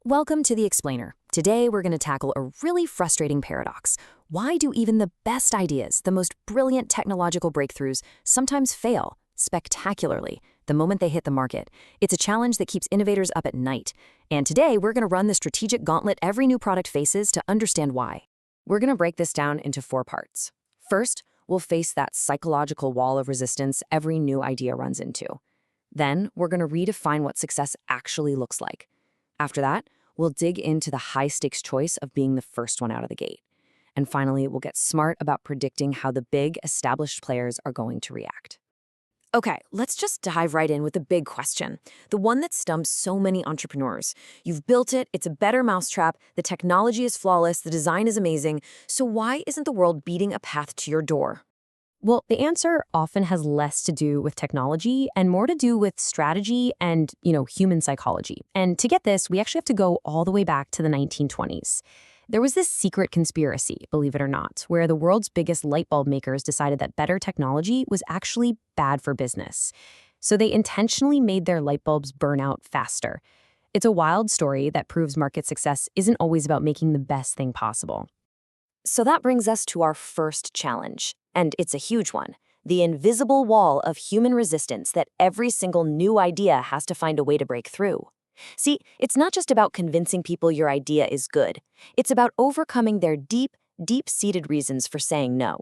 Welcome to The Explainer. Today we're going to tackle a really frustrating paradox. Why do even the best ideas, the most brilliant technological breakthroughs, sometimes fail spectacularly the moment they hit the market? It's a challenge that keeps innovators up at night. And today we're going to run the strategic gauntlet every new product faces to understand why. We're going to break this down into 4 parts. First, we'll face that psychological wall of resistance every new idea runs into. Then, we're going to redefine what success actually looks like. After that, we'll dig into the high-stakes choice of being the first one out of the gate. And finally, we'll get smart about predicting how the big, established players are going to react. Okay, let's just dive right in with the big question, the one that stumps so many entrepreneurs. You've built it, it's a better mousetrap, the technology is flawless, the design is amazing, so why isn't the world beating a path to your door? Well, the answer often has less to do with technology and more to do with strategy and, human psychology. And to get this, we actually have to go all the way back to the 1920s. There was this secret conspiracy, believe it or not, where the world's biggest light bulb makers decided that better technology was actually bad for business. So they intentionally made their light bulbs burn out faster. It's a wild story that proves market success isn't always about making the best thing possible. So that brings us to our first challenge, and it's a huge one. The invisible wall of human resistance that every single new idea has to find a way to break through. See, it's not just about convincing people your idea is good. It's about overcoming their deep-seated reasons for saying no.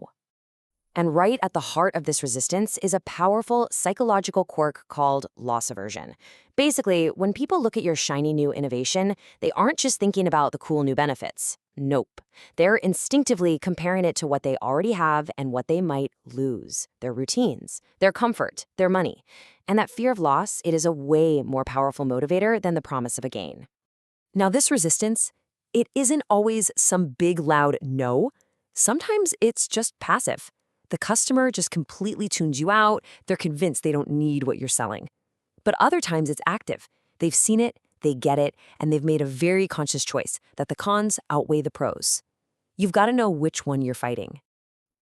And right at the heart of this resistance is a powerful psychological quirk called loss aversion. Basically, when people look at your shiny new innovation, they aren't just thinking about the cool new benefits. Nope. They're instinctively comparing it to what they already have and what they might lose. Their routines, their comfort, their money. And that fear of loss, it is a way more powerful motivator than the promise of a gain. Now, this resistance, it isn't always some big, loud no. Sometimes it's just passive. The customer just completely tunes you out. They're convinced they don't need what you're selling. But other times it's active. They've seen it, they get it, and they've made a very conscious choice that the cons outweigh the pros. You've got to know which one you're fighting.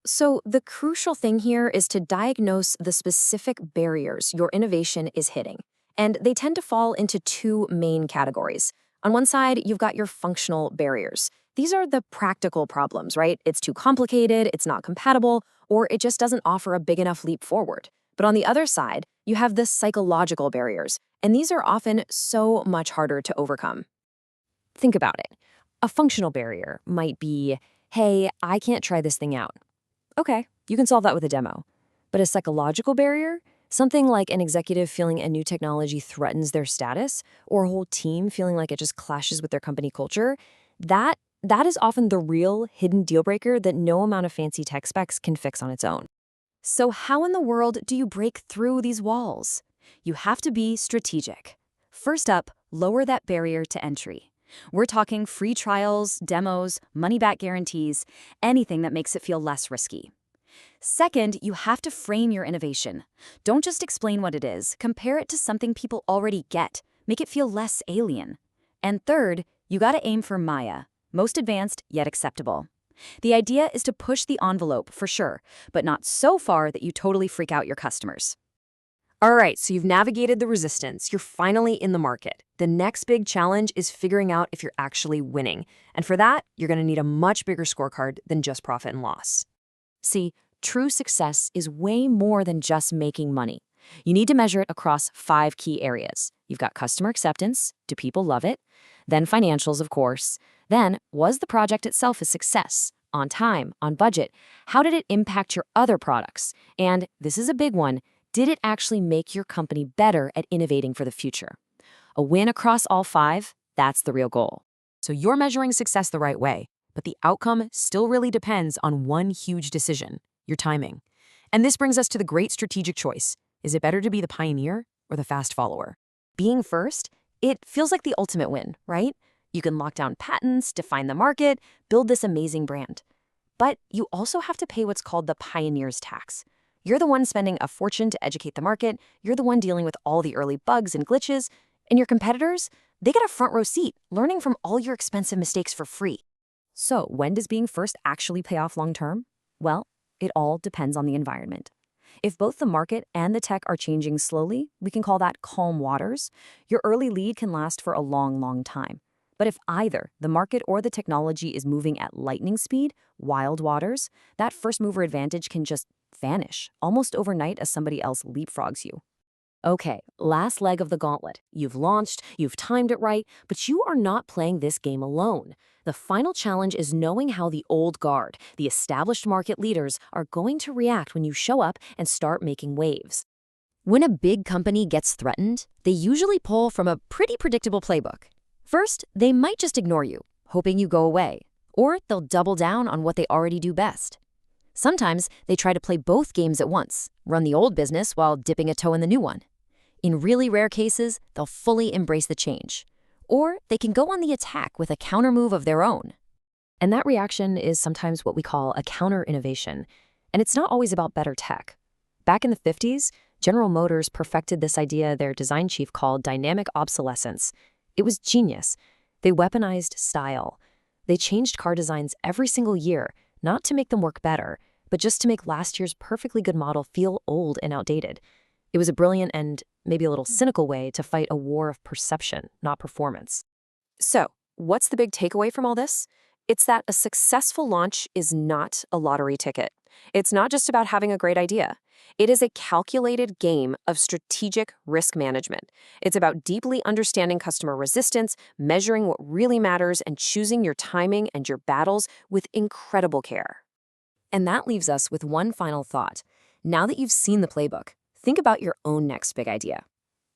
So the crucial thing here is to diagnose the specific barriers your innovation is hitting. And they tend to fall into 2 main categories. On one side, you've got your functional barriers. These are the practical problems, right? It's too complicated, it's not compatible, or it just doesn't offer a big enough leap forward. But on the other side, you have the psychological barriers, and these are often so much harder to overcome. Think about it. A functional barrier might be, hey, I can't try this thing out. Okay, you can solve that with a demo. But a psychological barrier, something like an executive feeling a new technology threatens their status, or a whole team feeling like it just clashes with their company culture, that is often the real hidden deal breaker that no amount of fancy tech specs can fix on its own. So how in the world do you break through these walls? You have to be strategic. First up, lower that barrier to entry. We're talking free trials, demos, money-back guarantees, anything that makes it feel less risky. Second, you have to frame your innovation. Don't just explain what it is. Compare it to something people already get. Make it feel less alien. And third, you got to aim for Maya, most advanced yet acceptable. The idea is to push the envelope for sure, but not so far that you totally freak out your customers. All right, so you've navigated the resistance. You're finally in the market. The next big challenge is figuring out if you're actually winning. And for that, you're going to need a much bigger scorecard than just profit and loss. See, true success is way more than just making money. You need to measure it across 5 key areas. You've got customer acceptance. Do people love it? Then financials, of course. Then, was the project itself a success? On time, on budget? How did it impact your other products? And this is a big one. Did it actually make your company better at innovating for the future? A win across all 5, that's the real goal. So you're measuring success the right way, but the outcome still really depends on one huge decision, your timing. And this brings us to the great strategic choice. Is it better to be the pioneer or the fast follower? Being first, it feels like the ultimate win, right? You can lock down patents, define the market, build this amazing brand. But you also have to pay what's called the pioneer's tax. You're the one spending a fortune to educate the market, you're the one dealing with all the early bugs and glitches, and your competitors, they get a front row seat, learning from all your expensive mistakes for free. So when does being first actually pay off long term? Well, it all depends on the environment. If both the market and the tech are changing slowly, we can call that calm waters. Your early lead can last for a long, long time. But if either the market or the technology is moving at lightning speed, wild waters, that first mover advantage can just vanish almost overnight as somebody else leapfrogs you. Okay, last leg of the gauntlet. You've launched, you've timed it right, but you are not playing this game alone. The final challenge is knowing how the old guard, the established market leaders, are going to react when you show up and start making waves. When a big company gets threatened, they usually pull from a pretty predictable playbook. First, they might just ignore you, hoping you go away, or they'll double down on what they already do best. Sometimes they try to play both games at once, run the old business while dipping a toe in the new one. In really rare cases, they'll fully embrace the change. Or they can go on the attack with a countermove of their own. And that reaction is sometimes what we call a counter-innovation. And it's not always about better tech. Back in the 50s, General Motors perfected this idea their design chief called dynamic obsolescence. It was genius. They weaponized style. They changed car designs every single year, not to make them work better, but just to make last year's perfectly good model feel old and outdated. It was a brilliant and maybe a little cynical way to fight a war of perception, not performance. So, what's the big takeaway from all this? It's that a successful launch is not a lottery ticket. It's not just about having a great idea. It is a calculated game of strategic risk management. It's about deeply understanding customer resistance, measuring what really matters, and choosing your timing and your battles with incredible care. And that leaves us with one final thought. Now that you've seen the playbook, think about your own next big idea.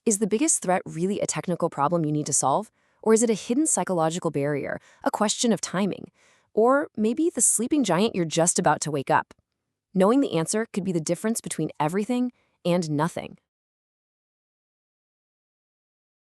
Is the biggest threat really a technical problem you need to solve? Or is it a hidden psychological barrier, a question of timing? Or maybe the sleeping giant you're just about to wake up? Knowing the answer could be the difference between everything and nothing.